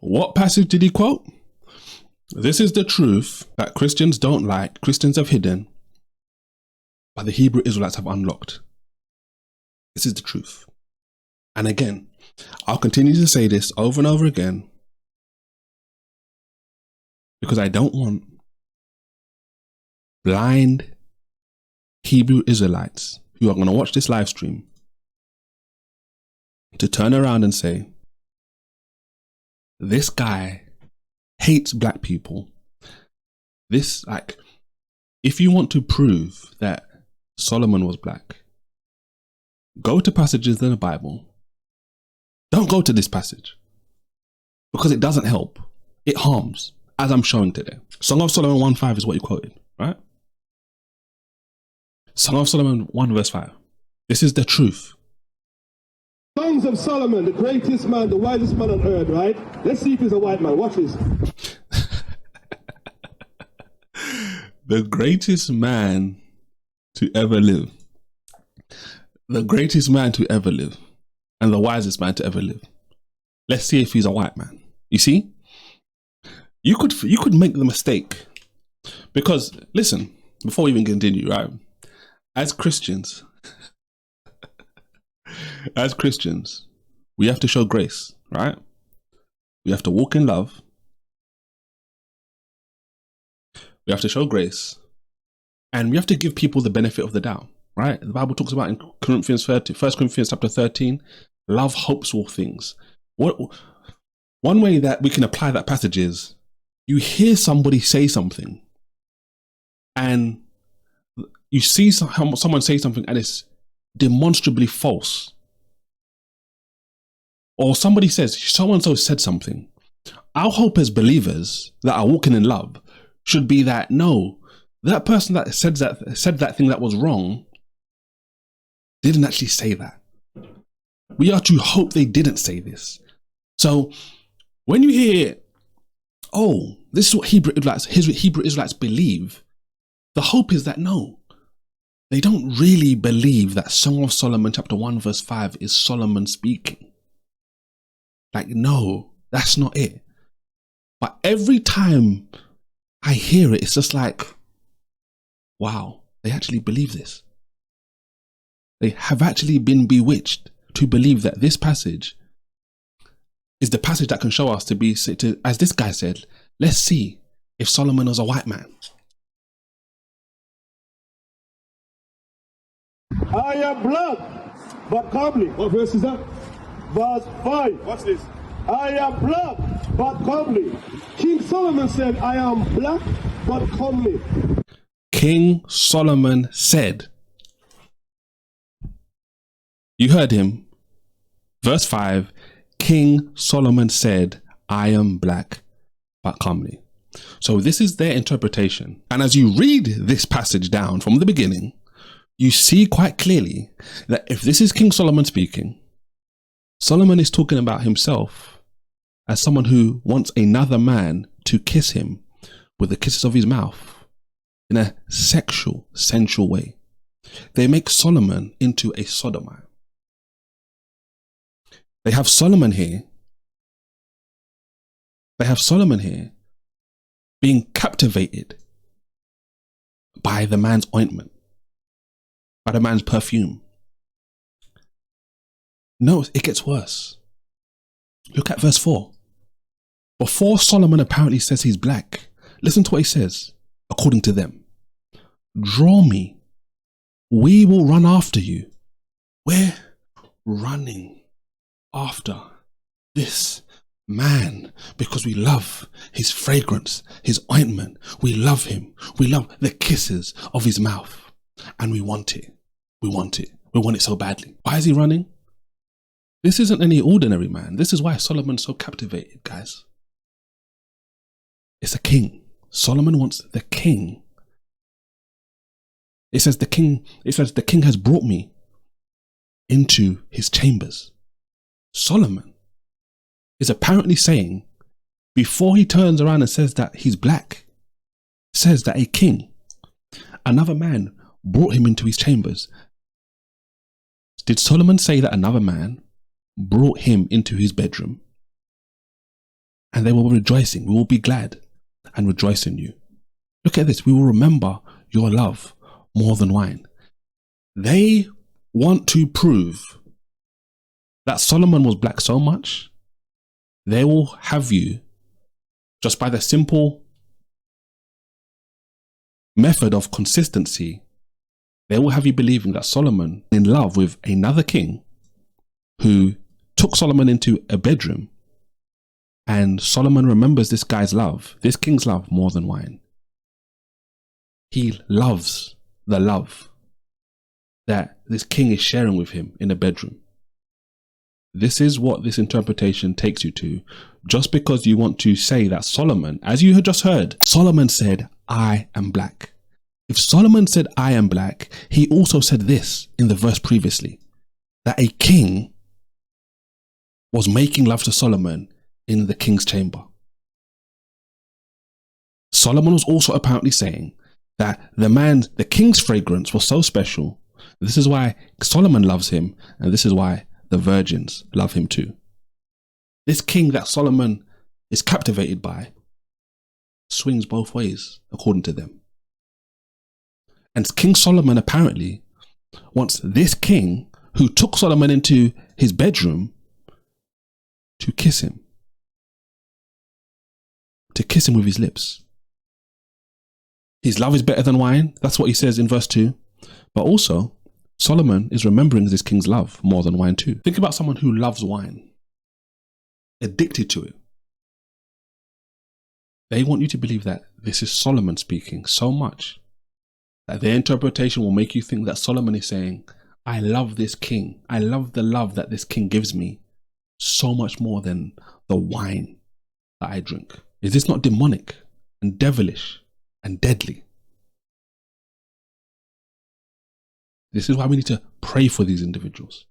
What passage did he quote? This is the truth that Christians don't like, Christians have hidden, but the Hebrew Israelites have unlocked. This is the truth. And again, I'll continue to say this over and over again because I don't want blind Hebrew Israelites who are going to watch this live stream to turn around and say, this guy hates black people. This, like, if you want to prove that Solomon was black, go to passages in the Bible. Don't go to this passage because it doesn't help. It harms, as I'm showing today. Song of Solomon 1:5 is what you quoted, right? Song of Solomon 1 verse 5. This is the truth. Songs of Solomon, the greatest man, the wisest man on earth, right? Let's see if he's a white man. Watch this. The greatest man to ever live. The greatest man to ever live. And the wisest man to ever live. Let's see if he's a white man. You see? You could make the mistake. Because, listen, before we even continue, right? As Christians, we have to show grace, right? We have to walk in love. We have to show grace. And we have to give people the benefit of the doubt, right? The Bible talks about in 1 Corinthians chapter 13, love hopes all things. One way that we can apply that passage is you hear somebody say something and you see someone say something and it's demonstrably false. Or somebody says, so-and-so said something. Our hope as believers that are walking in love should be that, no, that person that said that thing that was wrong didn't actually say that. We are to hope they didn't say this. So when you hear, oh, this is what Hebrew Israelites believe, the hope is that no, they don't really believe that Song of Solomon chapter 1 verse 5 is Solomon speaking. Like, no, that's not it. But every time I hear it, it's just like, wow, they actually believe this. They have actually been bewitched to believe that this passage is the passage that can show us as this guy said, let's see if Solomon was a white man. I am black, but comely. What verse is that? Verse 5. Watch this. I am black, but comely. King Solomon said, I am black, but comely. King Solomon said. You heard him. Verse 5. King Solomon said, I am black, but comely. So this is their interpretation. And as you read this passage down from the beginning, you see quite clearly that if this is King Solomon speaking, Solomon is talking about himself as someone who wants another man to kiss him with the kisses of his mouth in a sexual, sensual way. They make Solomon into a sodomite. They have Solomon here being captivated by the man's ointment, by the man's perfume. No, it gets worse. Look at verse 4. Before Solomon apparently says he's black, listen to what he says, according to them. Draw me, we will run after you. We're running after this man because we love his fragrance, his ointment. We love him. We love the kisses of his mouth. And we want it. We want it. We want it so badly. Why is he running? This isn't any ordinary man. This is why Solomon's so captivated, guys. It's a king. Solomon wants the king. It says the king has brought me into his chambers. Solomon is apparently saying, before he turns around and says that he's black, says that a king, another man, brought him into his chambers. Did Solomon say that another man brought him into his bedroom? and they will be rejoicing. We will be glad and rejoice in you. Look at this. We will remember your love more than wine. They want to prove that Solomon was black so much, they will have you, just by the simple method of consistency, they will have you believing that Solomon in love with another king who took Solomon into a bedroom, and Solomon remembers this guy's love, this king's love, more than wine. He loves the love that this king is sharing with him in a bedroom. This is what this interpretation takes you to, just because you want to say that Solomon, as you had just heard, Solomon said, I am black. If Solomon said, I am black, he also said this in the verse previously, that a king was making love to Solomon in the king's chamber. Solomon was also apparently saying that the king's fragrance was so special. This is why Solomon loves him, and this is why the virgins love him too. This king that Solomon is captivated by swings both ways, according to them. And King Solomon apparently wants this king who took Solomon into his bedroom to kiss him with his lips. His love is better than wine. That's what he says in verse 2. But also, Solomon is remembering this king's love more than wine too. Think about someone who loves wine, addicted to it. They want you to believe that this is Solomon speaking so much that their interpretation will make you think that Solomon is saying, I love this king. I love the love that this king gives me so much more than the wine that I drink. Is this not demonic and devilish and deadly? This is why we need to pray for these individuals.